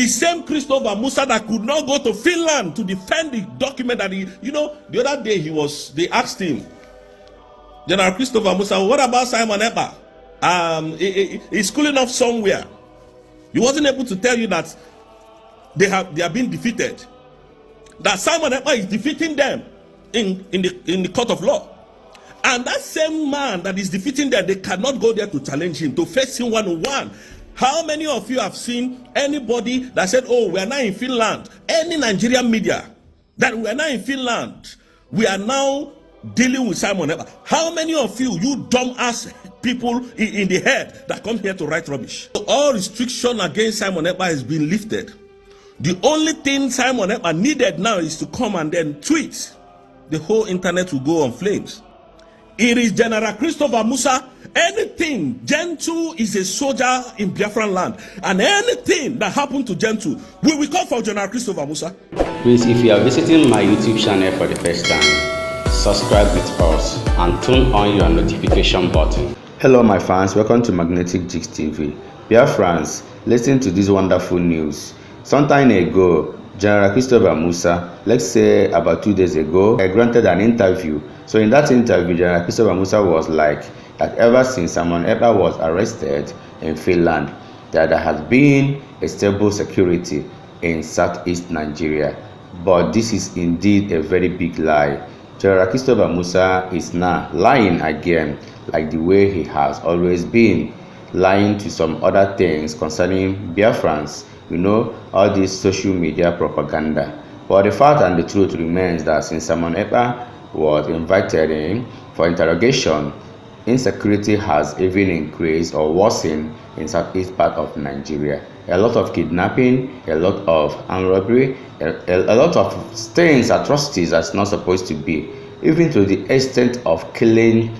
The same Christopher Musa that could not go to Finland to defend the document that he, the other day they asked him, General Christopher Musa, what about Simon Ekpa? He's cooling off somewhere. He wasn't able to tell you that they have been defeated. That Simon Ekpa is defeating them in the court of law. And that same man that is defeating them, they cannot go there to challenge him, to face him one-on-one. How many of you have seen anybody that said, oh, we are now in Finland? Any Nigerian media that we are now in Finland, we are now dealing with Simon Ekpa. How many of you dumbass people in the head that come here to write rubbish? So all restriction against Simon Ekpa has been lifted. The only thing Simon Ekpa needed now is to come and then tweet. The whole internet will go on flames. It is General Christopher Musa. Anything, Gentile is a soldier in Biafran land, and anything that happened to Gentile, we will call for General Christopher Musa. Please, if you are visiting my YouTube channel for the first time, subscribe with us and turn on your notification button. Hello my fans, welcome to Magnetic Jigs TV. Biafrans, listen to this wonderful news. Sometime ago, General Christopher Musa, let's say about 2 days ago, granted an interview. So in that interview, General Christopher Musa was like that ever since Simon Ekpa was arrested in Finland, that there has been a stable security in southeast Nigeria. But this is indeed a very big lie. General Christopher Musa is now lying again, like the way he has always been, lying to some other things concerning Biafrans, all this social media propaganda. But the fact and the truth remains that since Simon Ekpa was invited in for interrogation, insecurity has even increased or worsened in southeast part of Nigeria. A lot of kidnapping, a lot of armed robbery, a lot of things, atrocities that's not supposed to be, even to the extent of killing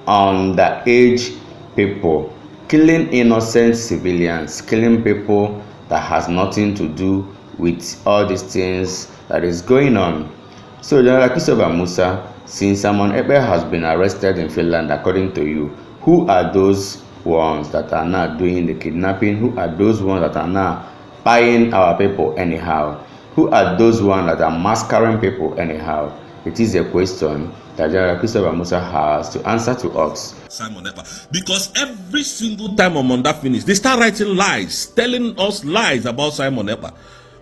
underage people, killing innocent civilians, killing people that has nothing to do with all these things that is going on. So General Christopher Musa, since Simon Ekpa has been arrested in Finland, according to you, who are those ones that are now doing the kidnapping? Who are those ones that are now buying our people anyhow? Who are those ones that are masquerading people anyhow? It is a question that General Christopher Musa has to answer to us. Simon Ekpa, because every single time Omonda finish, they start writing lies, telling us lies about Simon Ekpa.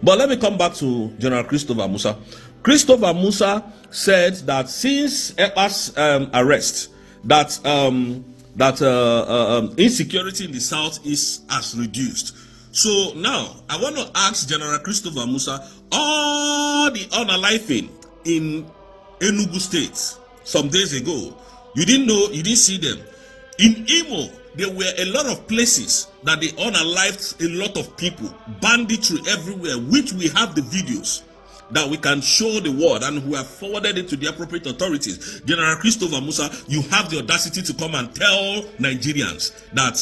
But let me come back to General Christopher Musa. Christopher Musa said that since Ekpa's arrest, that insecurity in the southeast has reduced. So now I want to ask General Christopher Musa, all the unaliving in Enugu State some days ago, you didn't know, you didn't see them. In Imo, there were a lot of places that they unalived a lot of people, banditry everywhere, which we have the videos that we can show the world, and who have forwarded it to the appropriate authorities. General Christopher Musa, you have the audacity to come and tell Nigerians that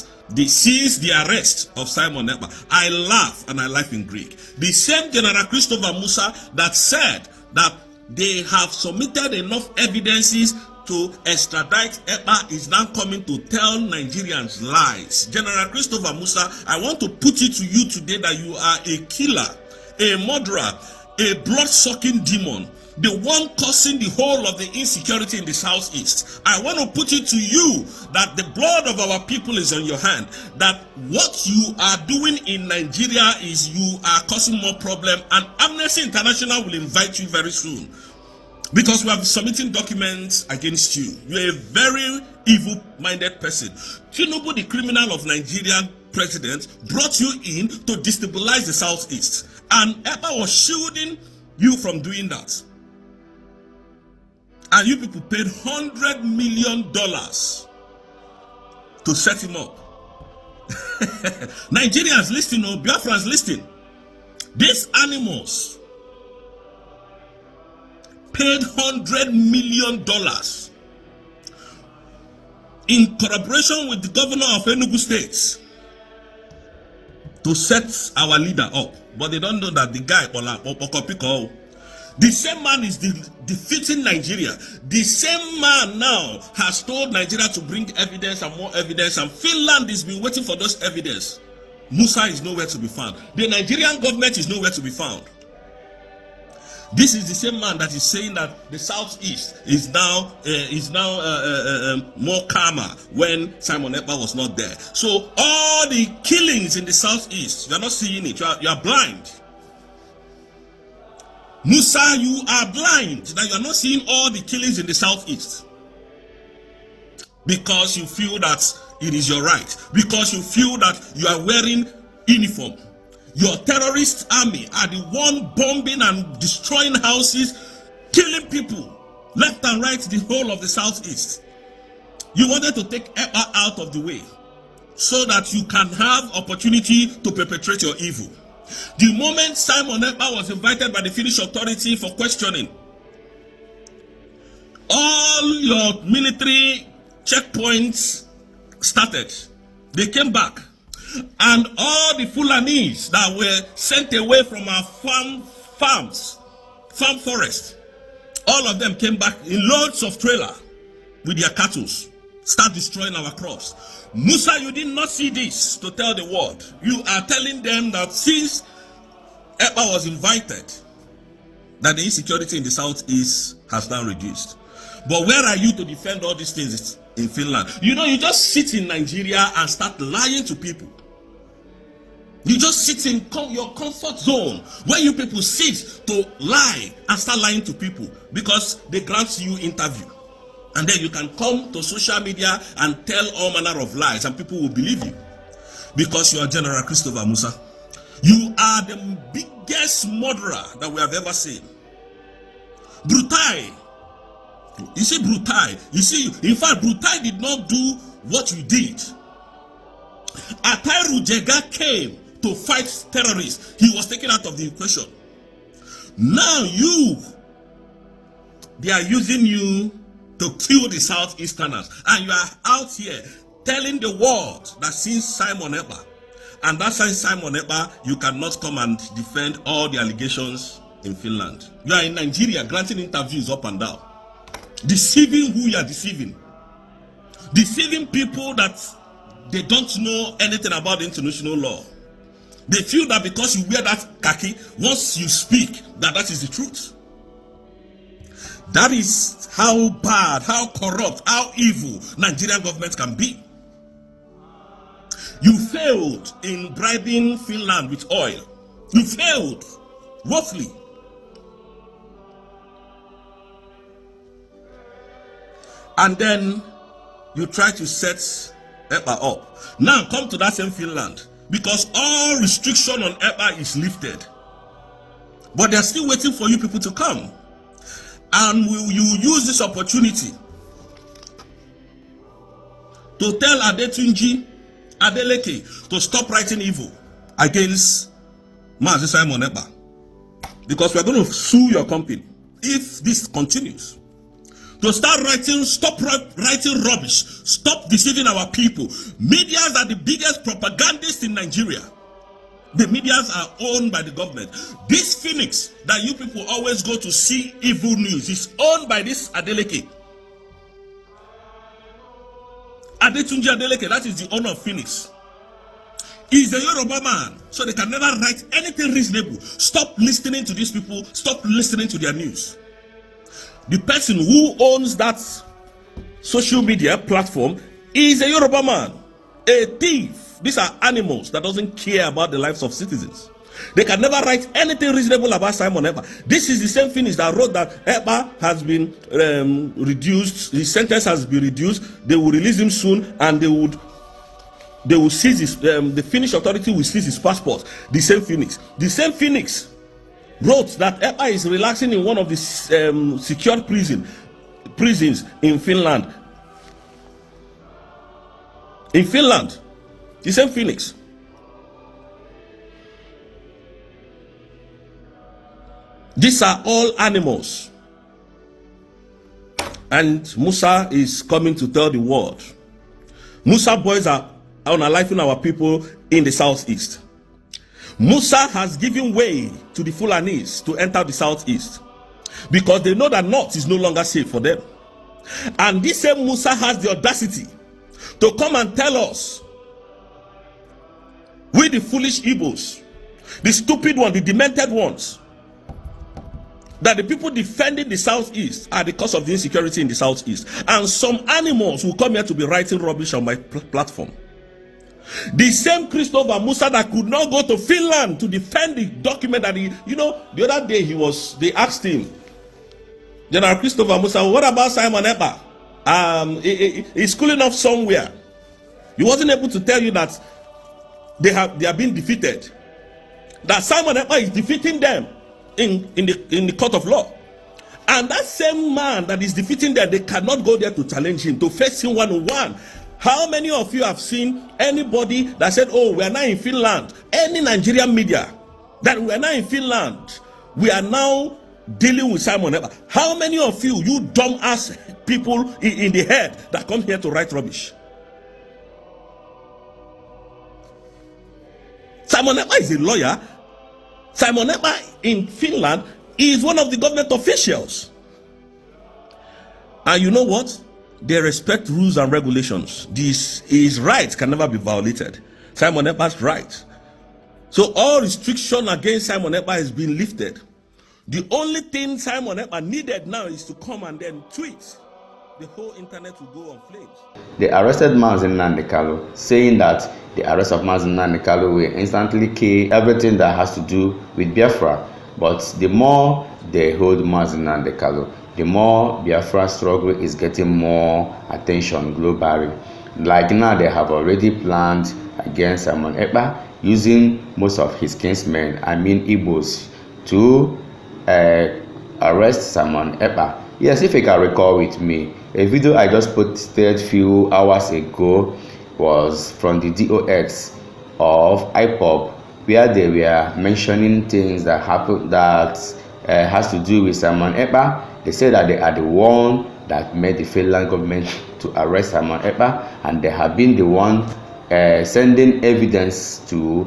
since the arrest of Simon Ekpa, I laugh and I laugh in Greek. The same General Christopher Musa that said that they have submitted enough evidences to extradite Ekpa is now coming to tell Nigerians lies. General Christopher Musa, I want to put it to you today that you are a killer, a murderer, a blood-sucking demon, the one causing the whole of the insecurity in the southeast. I want to put it to you that the blood of our people is on your hand, that what you are doing in Nigeria is you are causing more problem, and Amnesty International will invite you very soon, because we are submitting documents against you. You are a very evil-minded person. Tinubu, the criminal of Nigerian president, brought you in to destabilize the southeast, and Ekpa was shielding you from doing that. And you people paid $100 million to set him up. Nigerians listening, or Biafrans listening. These animals paid $100 million in collaboration with the governor of Enugu State to set our leader up. But they don't know that the guy, the same man is defeating Nigeria. The same man now has told Nigeria to bring evidence and more evidence, and Finland has been waiting for those evidence. Musa is nowhere to be found. The Nigerian government is nowhere to be found. This is the same man that is saying that the southeast is now more calmer when Simon Ekpa was not there. So all the killings in the southeast, you are not seeing it. You are blind. Musa, you are blind that you are not seeing all the killings in the southeast because you feel that it is your right, because you feel that you are wearing uniform. Your terrorist army are the one bombing and destroying houses, killing people left and right, the whole of the southeast. You wanted to take Ekpa out of the way so that you can have opportunity to perpetrate your evil. The moment Simon Ekpa was invited by the Finnish authority for questioning, all your military checkpoints started. They came back, and all the Fulanis that were sent away from our farm forest, all of them came back in loads of trailer with their cattle, start destroying our crops. Musa, you did not see this to tell the world. You are telling them that since Ekpa was invited, that the insecurity in the southeast has now reduced. But where are you to defend all these things in Finland? You know, you just sit in Nigeria and start lying to people. You just sit in your comfort zone where you people sit to lie and start lying to people because they grant you interview. And then you can come to social media and tell all manner of lies and people will believe you. Because you are General Christopher Musa. You are the biggest murderer that we have ever seen. Brutai. You see Brutai. You see, in fact, Brutai did not do what you did. Atairu Jega came to fight terrorists. He was taken out of the equation. Now they are using you to kill the Southeasterners. And you are out here telling the world that since Simon Ekpa, and that since Simon Ekpa, you cannot come and defend all the allegations in Finland. You are in Nigeria granting interviews up and down. Deceiving who you are deceiving. Deceiving people that they don't know anything about the international law. They feel that because you wear that khaki, once you speak, that is the truth. That is how bad, how corrupt, how evil Nigerian government can be. You failed in bribing Finland with oil. You failed woefully. And then you try to set Ekpa up. Now come to that same Finland, because all restriction on Ekpa is lifted. But they're still waiting for you people to come. And you use this opportunity to tell Adetunji, Adeleke to stop writing evil against Mazi Simon Ekpa. Because we're going to sue your company if this continues. To start writing, stop writing rubbish, stop deceiving our people. Medias are the biggest propagandists in Nigeria. The medias are owned by the government. This Phoenix that you people always go to see evil news is owned by this Adeleke. Adetunji Adeleke, that is the owner of Phoenix. He's a Yoruba man, so they can never write anything reasonable. Stop listening to these people, stop listening to their news. The person who owns that social media platform is a Yoruba man, a thief. These are animals that doesn't care about the lives of citizens. They can never write anything reasonable about Simon Ekpa. This is the same Finnish that wrote that Ekpa has been reduced, his sentence has been reduced, they will release him soon, and they will seize his, the Finnish authority will seize his passport. The same Phoenix wrote that Ekpa is relaxing in one of the secured prisons in Finland. In Finland, the same Phoenix. These are all animals. And Musa is coming to tell the world. Musa boys are unaliving our people in the southeast. Musa has given way to the Fulanis to enter the southeast because they know that north is no longer safe for them. And this same Musa has the audacity to come and tell us We the foolish Igbos, the stupid ones, the demented ones, that the people defending the Southeast are the cause of the insecurity in the Southeast. And some animals will come here to be writing rubbish on my platform. The same Christopher Musa that could not go to Finland to defend the document that he, the other day they asked him, General Christopher Musa, what about Simon Ekpa? He's cooling off somewhere. He wasn't able to tell you that they have been defeated. That Simon Ekpa is defeating them in the court of law. And that same man that is defeating them, they cannot go there to challenge him, to face him one-on-one. How many of you have seen anybody that said, oh, we are now in Finland? Any Nigerian media that we are now in Finland, we are now dealing with Simon Ekpa. How many of you dumb-ass people in the head that come here to write rubbish? Simon Ekpa is a lawyer. Simon Ekpa in Finland is one of the government officials. And you know what? They respect rules and regulations. His rights can never be violated. Simon Ekpa's right. So all restriction against Simon Ekpa has been lifted. The only thing Simon Ekpa needed now is to come and then tweet. The whole internet will go on flames. They arrested Mazi&DOS, saying that the arrest of Mazi&DOS will instantly kill everything that has to do with Biafra. But the more they hold Mazi&DOS, the more Biafra struggle is getting more attention globally. Like now, they have already planned against Simon Ekpa, using most of his kinsmen, Igbos, to arrest Simon Ekpa. Yes, if you can recall with me, a video I just posted few hours ago was from the DOX of IPOB, where they were mentioning things that happened that has to do with Simon Ekpa. They said that they are the one that made the Finland government to arrest Simon Ekpa, and they have been the one sending evidence to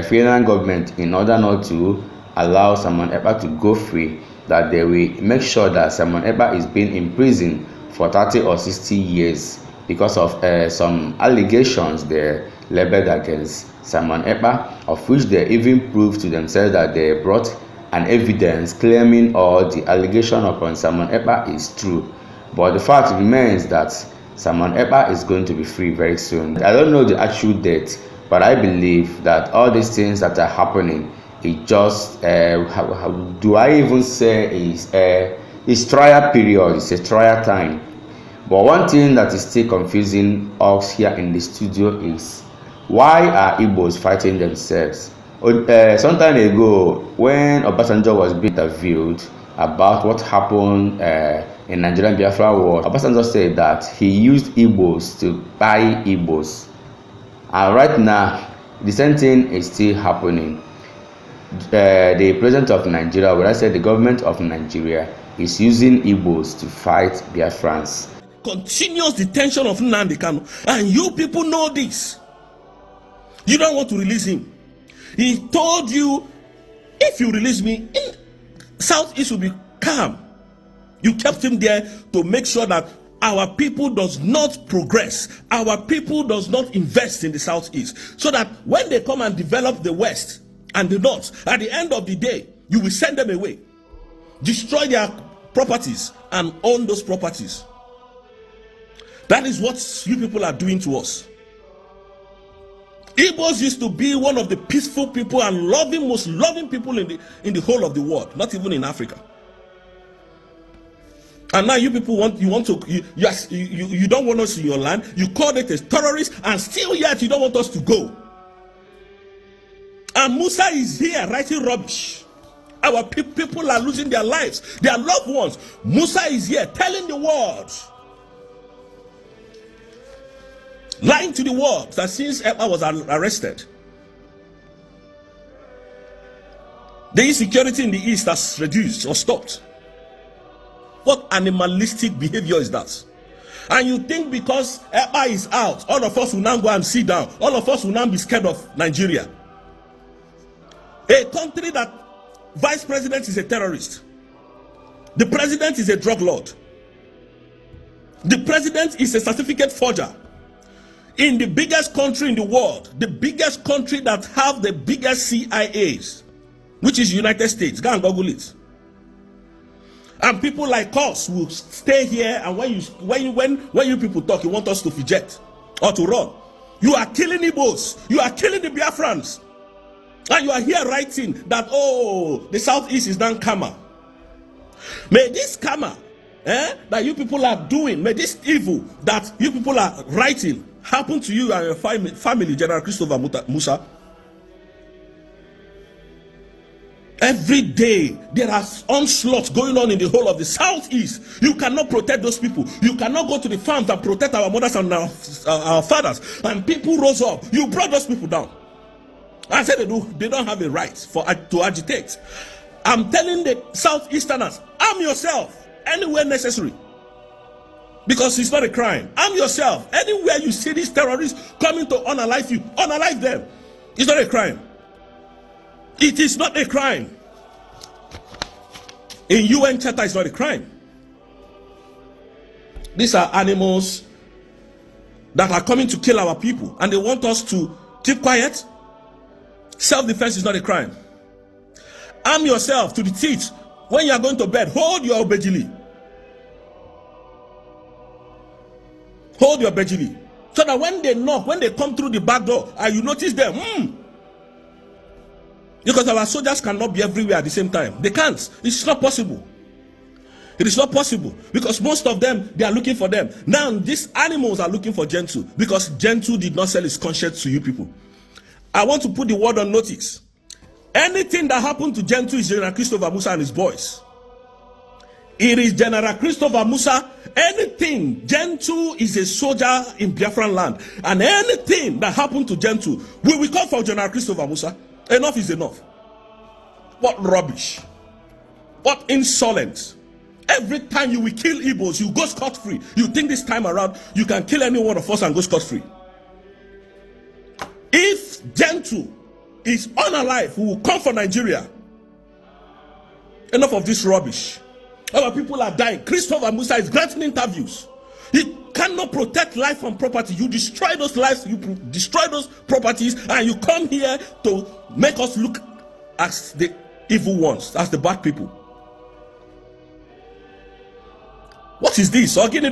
Finland government in order not to allow Simon Ekpa to go free, that they will make sure that Simon Ekpa is being imprisoned for 30 or 60 years because of some allegations they leveled against Simon Ekpa, of which they even proved to themselves that they brought an evidence claiming all the allegation upon Simon Ekpa is true. But the fact remains that Simon Ekpa is going to be free very soon. I don't know the actual date, but I believe that all these things that are happening, it just how do I even say is trial period. It's a trial time. But one thing that is still confusing us here in the studio is, why are Igbos fighting themselves? Some time ago, when Obasanjo was being interviewed about what happened in Nigerian Biafra war, Obasanjo said that he used Igbos to buy Igbos. And right now, the same thing is still happening. The president of Nigeria, when I said the government of Nigeria, is using Igbos to fight Biafrans. Continuous detention of Nnamdi Kanu, and you people know this. You don't want to release him. He told you, if you release me, Southeast will be calm. You kept him there to make sure that our people does not progress. Our people does not invest in the Southeast. So that when they come and develop the West and the North, at the end of the day, you will send them away. Destroy their properties and own those properties. That is what you people are doing to us. Igbos used to be one of the peaceful people and most loving people in the whole of the world, not even in Africa. And now you people you don't want us in your land. You call it as terrorists, and still yet you don't want us to go. And Musa is here writing rubbish. Our people are losing their lives, their loved ones. Musa is here telling the world, lying to the world, that since Ekpa was arrested, the insecurity in the East has reduced or stopped. What animalistic behavior is that? And you think because Ekpa is out, all of us will now go and sit down. All of us will now be scared of Nigeria. A country that vice president is a terrorist. The president is a drug lord. The president is a certificate forger. in the biggest country in the world, the biggest country that have the biggest CIAs, which is United States. Go and Google it. And people like us will stay here, and when you people talk, you want us to fidget or to run. You are killing Igbos, you are killing the Biafrans, and you are here writing that, oh, the Southeast is done karma. May this karma that you people are doing, may this evil that you people are writing happen to you and your family, General Christopher Musa. Every day there are onslaughts going on in the whole of the Southeast. You cannot protect those people. You cannot go to the farms and protect our mothers and our fathers. And people rose up. You brought those people down. I said they don't have a right to agitate. I'm telling the Southeasterners, arm yourself anywhere necessary. Because it's not a crime. Arm yourself. Anywhere you see these terrorists coming to unalive you, unalive them. It's not a crime. It is not a crime. In UN Charter, it's not a crime. These are animals that are coming to kill our people, and they want us to keep quiet. Self-defense is not a crime. Arm yourself to the teeth. When you are going to bed, hold your obejili. Hold your obejili. So that when they knock, when they come through the back door, and you notice them, because our soldiers cannot be everywhere at the same time. They can't. It's not possible. It is not possible. Because most of them, they are looking for them. Now, these animals are looking for Gentoo. Because Gentoo did not sell his conscience to you people. I want to put the word on notice. Anything that happened to Gentoo is General Christopher Musa and his boys. It is General Christopher Musa. Anything, Gentoo is a soldier in Biafran land. And anything that happened to Gentoo, we will call for General Christopher Musa. Enough is enough. What rubbish. What insolence. Every time you will kill Igbos, you go scot-free. You think this time around you can kill any one of us and go scot-free. If Gentoo is unalive, we will come for Nigeria. Enough of this rubbish. Our people are dying. Christopher Musa is granting interviews. He cannot protect life and property. You destroy those lives, you destroy those properties, and you come here to make us look as the evil ones, as the bad people. What is this? What did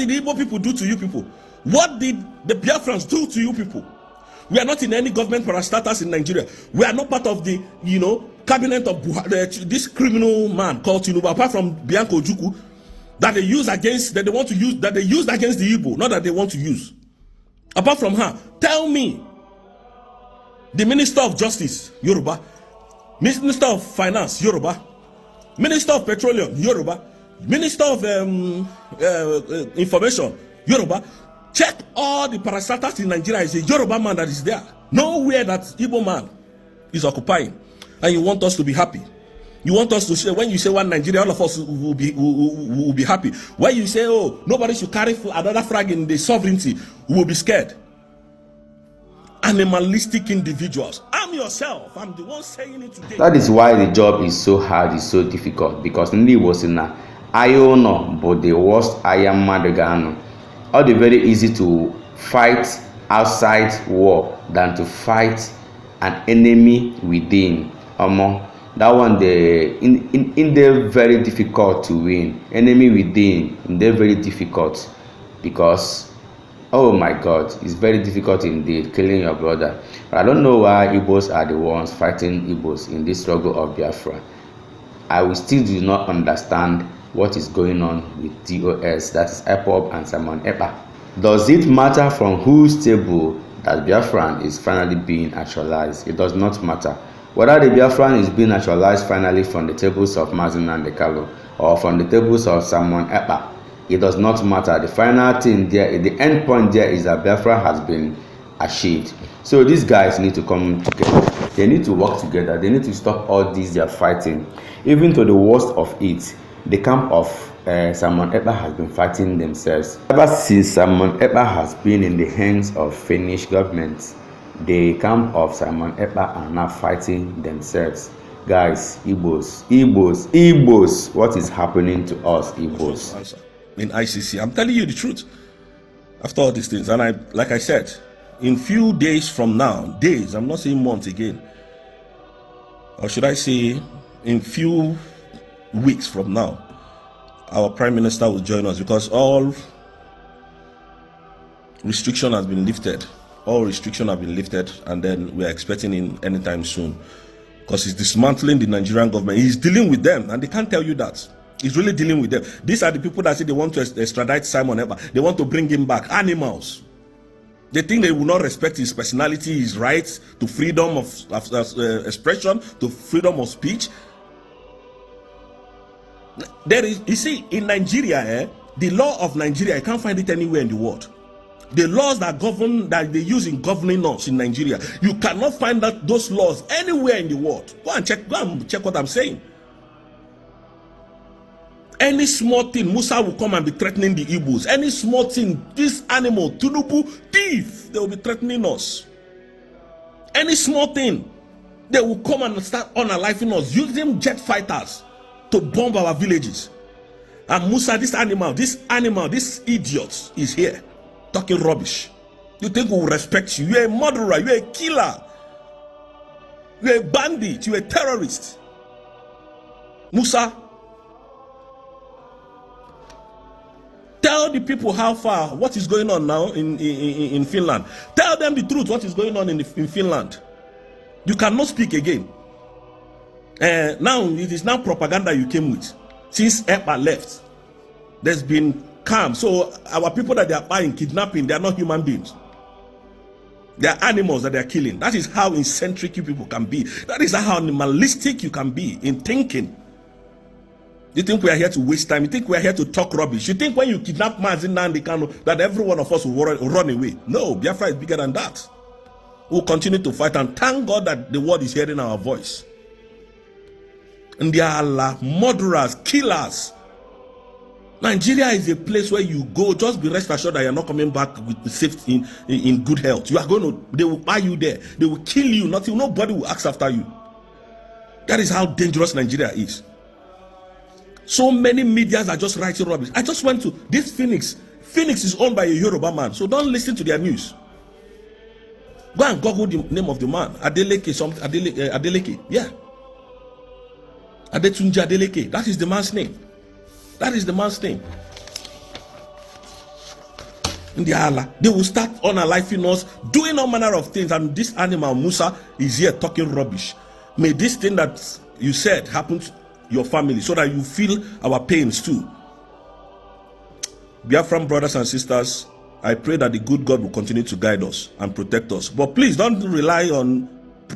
the Igbo people do to you people? What did the Biafrans do to you people? We are not in any government parastatals in Nigeria. We are not part of the, cabinet of this criminal man called Tinubu, apart from Bianco Ojukwu, that they use against, that they want to use, that they used against the Igbo, not that they want to use. Apart from her, tell me, the Minister of Justice, Yoruba, Minister of Finance, Yoruba, Minister of Petroleum, Yoruba, Minister of Information, Yoruba. Check all the parastatals in Nigeria. It's a Yoruba man that is there. Nowhere that Igbo man is occupying. And you want us to be happy. You want us to say, when you say one Nigeria, all of us will be happy. When you say, oh, nobody should carry another flag in the sovereignty, we will be scared. Animalistic individuals. I'm yourself. I'm the one saying it today. That is why the job is so hard, it's so difficult. Because Ndi was in a Iono, but the worst I am Madagano. All the very easy to fight outside war than to fight an enemy within. That one in the very difficult to win. Enemy within, in the very difficult, because oh my God, it's very difficult indeed killing your brother. But I don't know why Igbos are the ones fighting Igbos in this struggle of Biafra. I will still do not understand what is going on with DOS, that is Ekpa and Simon Ekpa. Does it matter from whose table that Biafran is finally being actualized? It does not matter. Whether the Biafran is being actualized finally from the tables of Mazi and Dekalo or from the tables of Simon Ekpa, it does not matter. The final thing there, the end point there is that Biafra has been achieved. So these guys need to come together. They need to work together. They need to stop all this they are fighting. Even to the worst of it, the camp of Simon Ekpa has been fighting themselves. Ever since Simon Ekpa has been in the hands of Finnish government, the camp of Simon Ekpa are now fighting themselves. Guys, Igbos, what is happening to us, Igbos? In ICC, I'm telling you the truth. After all these things, and like I said, in few days from now, days, I'm not saying months again, or should I say in few weeks from now, our Prime Minister will join us, because all restriction has been lifted. All restriction have been lifted, and then we are expecting him anytime soon, because he's dismantling the Nigerian government. He's dealing with them, and they can't tell you that. He's really dealing with them. These are the people that say they want to extradite Simon Ekpa. They want to bring him back. Animals. They think they will not respect his personality, his rights to freedom of expression, to freedom of speech. There is, you see, in Nigeria, the law of Nigeria, you can't find it anywhere in the world. The laws that govern, that they use in governing us in Nigeria, you cannot find those laws anywhere in the world. Go and check what I'm saying. Any small thing, Musa will come and be threatening the Igbos. Any small thing, this animal, Tunubu, thief, they will be threatening us. Any small thing, they will come and start unaliving us, using jet fighters to bomb our villages. And Musa, this idiot is here talking rubbish. You think we will respect you? You're a murderer, you're a killer, you're a bandit, you're a terrorist. Musa, tell the people how far, what is going on now in Finland. Tell them the truth, what is going on in Finland. You cannot speak again. Now, it is now propaganda you came with. Since Ekpa left, there's been calm. So our people that they are buying, kidnapping, they are not human beings. They are animals that they are killing. That is how eccentric you people can be. That is how animalistic you can be in thinking. You think we are here to waste time? You think we are here to talk rubbish? You think when you kidnap Mazi and Kano that every one of us will run away? No, Biafra is bigger than that. We'll continue to fight, and thank God that the world is hearing our voice. And they are murderers, killers. Nigeria is a place where you go, just be rest assured that you're not coming back with safety in good health. You are going to, they will buy you there. They will kill you. Nobody will ask after you. That is how dangerous Nigeria is. So many medias are just writing rubbish. I just went to this Phoenix. Phoenix is owned by a Yoruba man, so don't listen to their news. Go and Google the name of the man. Adeleke, Adeleke. Yeah. Adetunji Adeleke. That is the man's name. That is the man's name. In the Allah, they will start unaliving us, doing all manner of things, and this animal Musa is here talking rubbish. May this thing that you said happen to your family, so that you feel our pains too. Biafran brothers and sisters, I pray that the good God will continue to guide us and protect us. But please don't rely on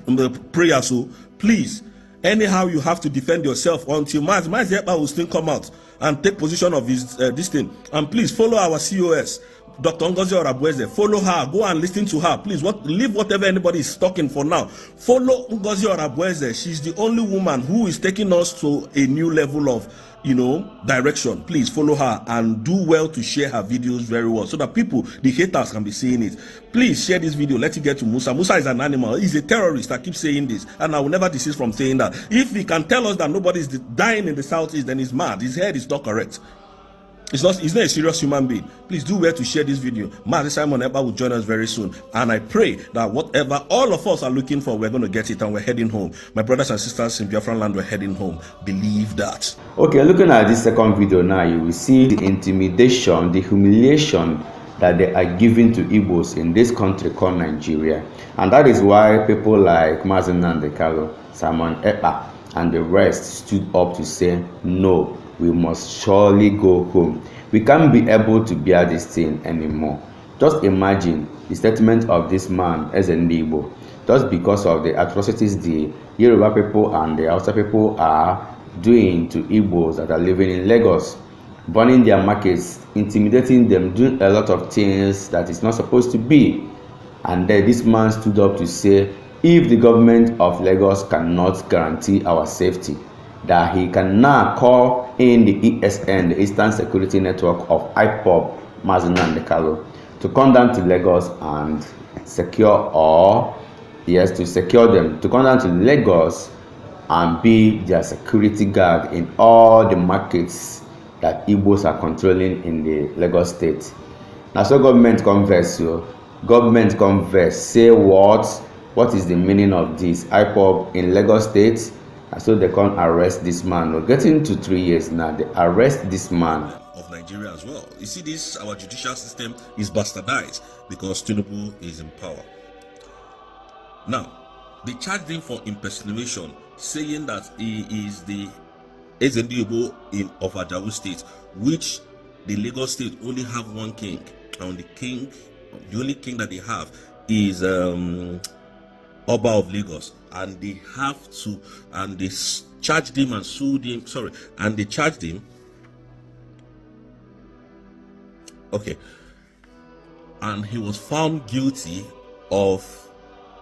the prayer. So please, anyhow you have to defend yourself until Mazi Ekpa will still come out and take position of his this thing. And please follow our COS, Dr. Ngozi Orabueze. Follow her. Go and listen to her. Please, leave whatever anybody is talking for now. Follow Ngozi Orabueze. She's the only woman who is taking us to a new level of, direction. Please follow her and do well to share her videos very well, so that people, the haters, can be seeing it. Please share this video. Let it get to Musa. Musa is an animal. He's a terrorist. I keep saying this, and I will never desist from saying that. If he can tell us that nobody is dying in the southeast, then he's mad. His head is not correct. He's not a serious human being. Please do well to share this video. Mazi Simon Ekpa will join us very soon. And I pray that whatever all of us are looking for, we're going to get it, and we're heading home. My brothers and sisters in Biafran land, we're heading home. Believe that. Okay, looking at this second video now, you will see the intimidation, the humiliation that they are giving to Igbos in this country called Nigeria. And that is why people like Mazi Kano, Simon Ekpa, and the rest stood up to say, no, we must surely go home. We can't be able to bear this thing anymore. Just imagine the statement of this man as an Igbo. Just because of the atrocities the Yoruba people and the Hausa people are doing to Igbos that are living in Lagos, burning their markets, intimidating them, doing a lot of things that is not supposed to be. And then this man stood up to say, if the government of Lagos cannot guarantee our safety, that he can now call in the ESN, the Eastern Security Network of IPOB, Mazi Kano, to come down to Lagos and secure, to secure them, to come down to Lagos and be their security guard in all the markets that Igbos are controlling in the Lagos state. Now, so government converse, yo. Government converse. Say what? What is the meaning of this? IPOB in Lagos State. And so they can't arrest this man. We're getting to 3 years now. They arrest this man. Of Nigeria as well. You see, this our judicial system is bastardized because Tinubu is in power. Now, they charged him for impersonation, saying that he is the Ezendibo of Ajawu State, which the Lagos State only have one king, and the only king that they have is Oba of Lagos, and they have to, and they charged him and sued him. Sorry, and they charged him. Okay, and he was found guilty of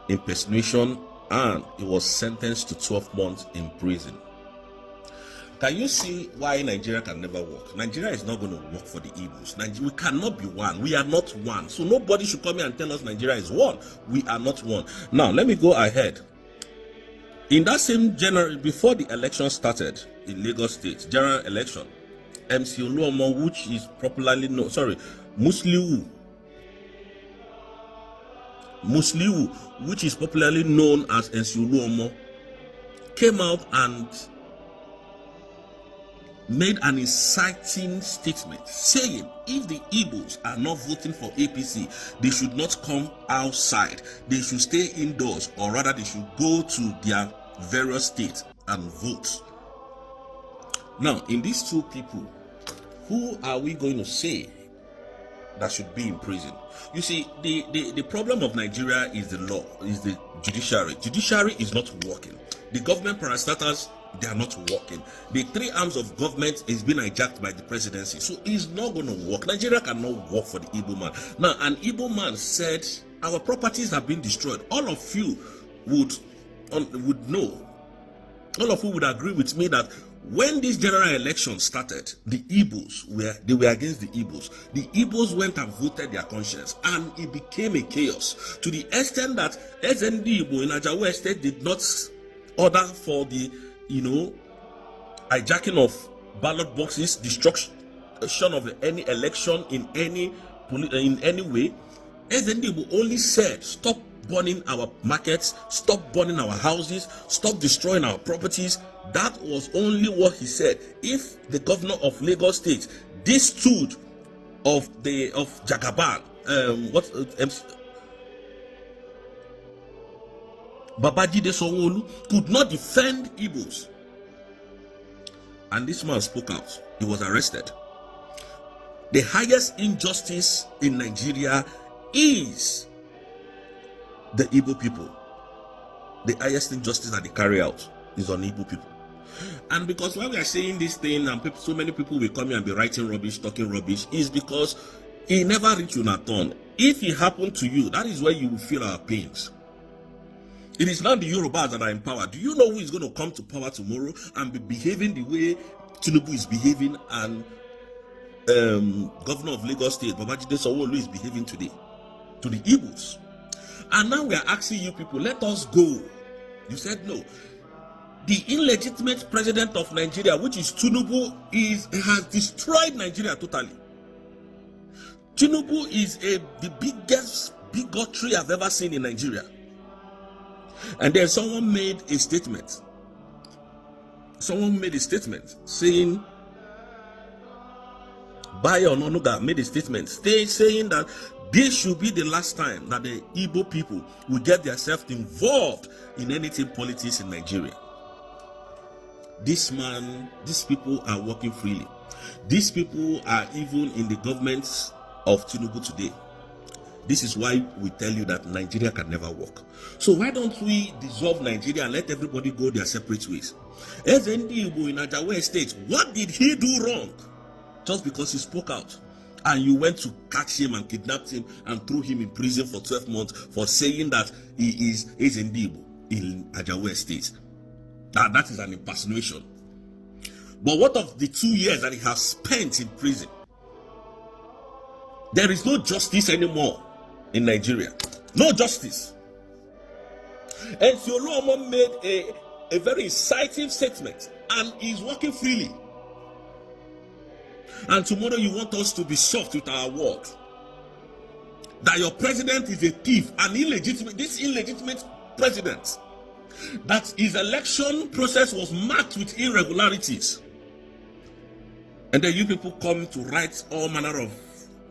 impersonation, and he was sentenced to 12 months in prison. Can you see why Nigeria can never work? Nigeria is not going to work for the Igbos. We cannot be one. We are not one. So nobody should come here and tell us Nigeria is one. We are not one. Now, let me go ahead. In that same January, before the election started in Lagos State, general election, MC Oluomo, which is popularly known, Musliu, which is popularly known as MC Oluomo, came out and made an inciting statement saying if the Igbos are not voting for APC, they should not come outside. They should stay indoors, or rather they should go to their various states and vote. Now, in these two people, who are we going to say that should be in prison? You see, the problem of Nigeria is the law, is the judiciary. Judiciary is not working. The government parastatals, they are not working. The three arms of government is being hijacked by the presidency. So it's not going to work. Nigeria cannot work for the Igbo man. Now, an Igbo man said, our properties have been destroyed. All of you would know. All of you would agree with me that when this general election started, the Igbos were against the Igbos. The Igbos went and voted their conscience, and it became a chaos to the extent that SND Igbo in Ajawu Estate did not order for the hijacking of ballot boxes, destruction of any election in any way. SND Igbo only said, stop burning our markets, stop burning our houses, stop destroying our properties. That was only what he said. If the governor of Lagos State, this stood of Jagaban, Babajide Sanwo-Olu, could not defend Igbos, and this man spoke out, he was arrested. The highest injustice in Nigeria is the Igbo people. The highest injustice that they carry out is on Igbo people. And because when we are saying this thing and so many people will come here and be writing rubbish, talking rubbish, is because it never reached you at all. If it happened to you, that is where you will feel our pains. It is not the Yorubas that are in power. Do you know who is going to come to power tomorrow and be behaving the way Tinubu is behaving and Governor of Lagos State, Babajide Sanwo-Olu, is behaving today? To the Igbos. And now we are asking you people, let us go. You said no. The illegitimate president of Nigeria, which is Tinubu, has destroyed Nigeria totally. Tinubu is the biggest bigotry I've ever seen in Nigeria. And then someone made a statement. Saying, Bayo Ononuga made a statement saying that this should be the last time that the Igbo people will get themselves involved in anything politics in Nigeria. These people are working freely. These people are even in the governments of Tinubu today. This is why we tell you that Nigeria can never work. So why don't we dissolve Nigeria and let everybody go their separate ways? SND Igbo in Ajawu Estate, what did he do wrong? Just because he spoke out, and you went to catch him and kidnap him and threw him in prison for 12 months for saying that he is SND Igbo in Ajawu Estate. That is an impersonation. But what of the 2 years that he has spent in prison? There is no justice anymore in Nigeria. No justice. And Oluomo made a very inciting statement and is working freely. And tomorrow you want us to be soft with our word. that your president is a thief, an illegitimate, this illegitimate president, that his election process was marked with irregularities. And then you people come to write all manner of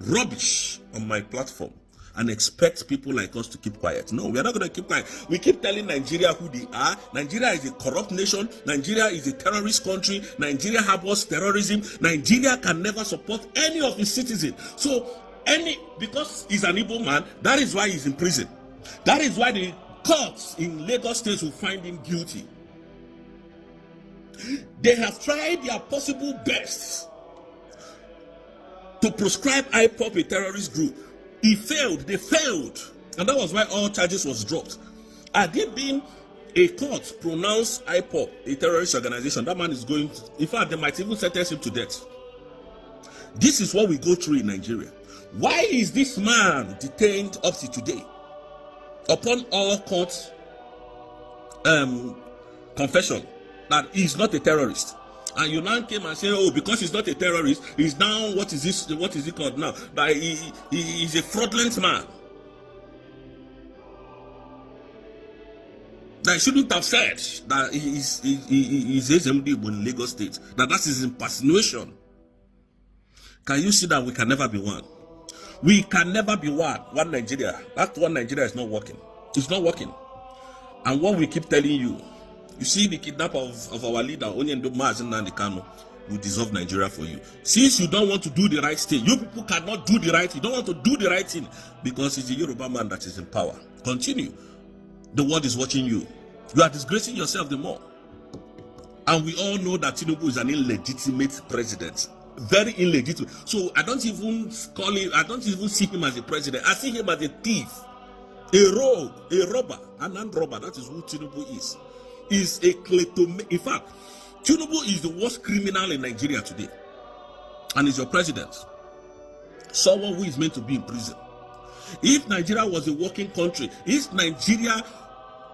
rubbish on my platform and expect people like us to keep quiet. No, we are not going to keep quiet. We keep telling Nigeria who they are. Nigeria is a corrupt nation. Nigeria is a terrorist country. Nigeria harbors terrorism. Nigeria can never support any of its citizens. So, because he's an Igbo man, that is why he's in prison. That is why the courts in Lagos State will find him guilty. They have tried their possible best to proscribe IPOP, a terrorist group. He failed, they failed. And that was why all charges was dropped. Had it been a court pronounced IPOP a terrorist organization, that man is going to, in fact, they might even sentence him to death. This is what we go through in Nigeria. Why is this man detained up to today? Upon all court confession that he's not a terrorist. And you now came and say, oh, because he's not a terrorist, he's now, what is he called now? That he is a fraudulent man. That he shouldn't have said that he is HMD in Lagos State. That is his impersonation. Can you see that we can never be one? We can never be one Nigeria. That one Nigeria is not working. It's not working. And what we keep telling you, you see the kidnap of our leader, Mazi and Kano, will dissolve Nigeria for you. Since you don't want to do the right thing, you people cannot do the right thing. You don't want to do the right thing because it's the Yoruba man that is in power. Continue. The world is watching you. You are disgracing yourself the more. And we all know that Tinubu is an illegitimate president. Very illegitimate. So I don't even call him, I don't even see him as a president. I see him as a thief, a rogue, a robber, an armed robber. That is who Tinubu is. Is a kleptomaniac. In fact, Tinubu is the worst criminal in Nigeria today, and is your president. Someone who is meant to be in prison. If Nigeria was a working country, if Nigeria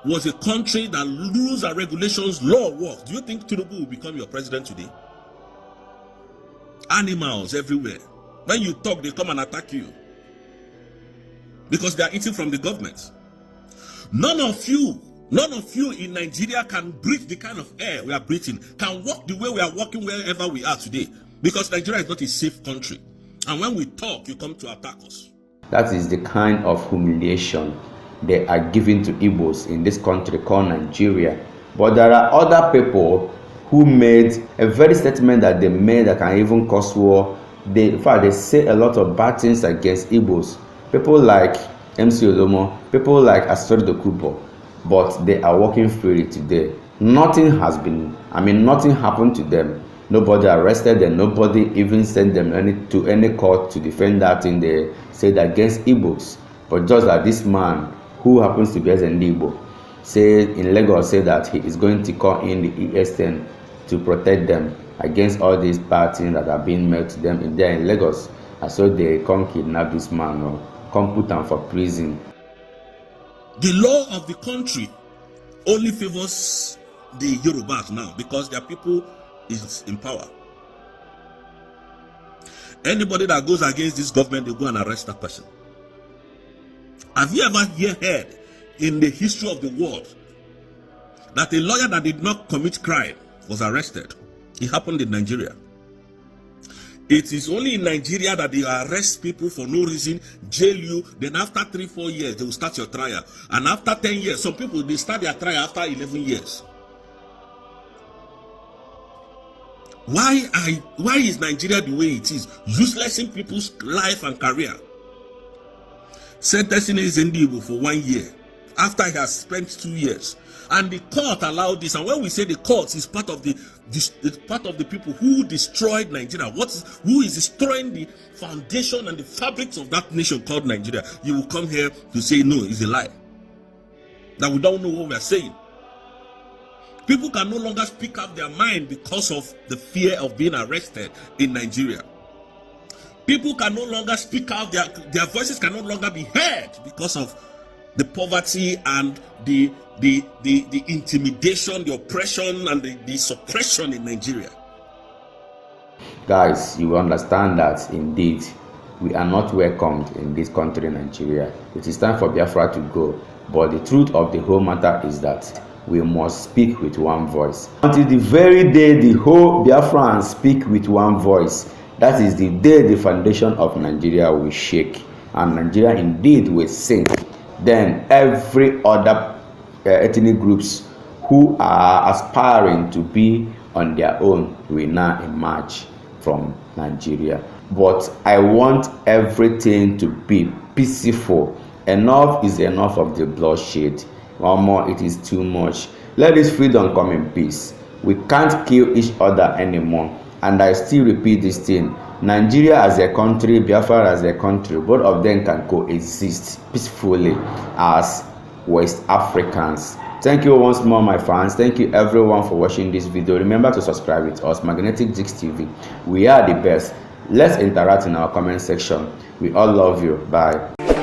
was a country that rules and regulations, law works, do you think Tinubu will become your president today? Animals everywhere. When you talk, they come and attack you because they are eating from the government. None of you in Nigeria can breathe the kind of air we are breathing, can walk the way we are walking wherever we are today, because Nigeria is not a safe country. And when we talk, you come to attack us. That is the kind of humiliation they are giving to Igbos in this country called Nigeria. But there are other people who made a very statement that they made that can even cause war. In fact, they say a lot of bad things against Igbos. People like MC Olomo, people like Astori Dokubo. But they are walking freely today. Nothing happened to them. Nobody arrested them. Nobody even sent them to any court to defend that thing they said against Igbos. But just that this man, who happens to be as an Igbo, in Lagos, said that he is going to call in the ES10 to protect them against all these bad things that are being made to them there in Lagos. And so they come kidnap this man or come put him for prison. The law of the country only favors the Yorubas now because their people is in power. Anybody that goes against this government, they go and arrest that person. Have you ever heard in the history of the world that a lawyer that did not commit crime was arrested? It happened in Nigeria. It is only in Nigeria that they arrest people for no reason, jail you, then after 3-4 years, they will start your trial. And after 10 years, some people, they start their trial after 11 years. Why is Nigeria the way it is? Uselessing people's life and career. Sentencing Zendibo for 1 year, after he has spent 2 years. And the court allowed this. And when we say the court is part of the people who destroyed Nigeria, who is destroying the foundation and the fabrics of that nation called Nigeria, you will come here to say no, it's a lie. That we don't know what we are saying. People can no longer speak up their mind because of the fear of being arrested in Nigeria. People can no longer speak out, their voices can no longer be heard because of the poverty and the intimidation, the oppression, and the suppression in Nigeria. Guys, you understand that indeed we are not welcomed in this country, Nigeria. It is time for Biafra to go. But the truth of the whole matter is that we must speak with one voice. Until the very day the whole Biafrans speak with one voice, that is the day the foundation of Nigeria will shake and Nigeria indeed will sink. Then every other ethnic groups who are aspiring to be on their own will now emerge from Nigeria. But I want everything to be peaceful. Enough is enough of the bloodshed. One more, it is too much. Let this freedom come in peace. We can't kill each other anymore. And I still repeat this thing. Nigeria as a country, Biafra as a country, both of them can coexist peacefully as West Africans. Thank you once more, my fans. Thank you everyone for watching this video. Remember to subscribe with us, Magnetic Jigs TV. We are the best. Let's interact in our comment section. We all love you. Bye.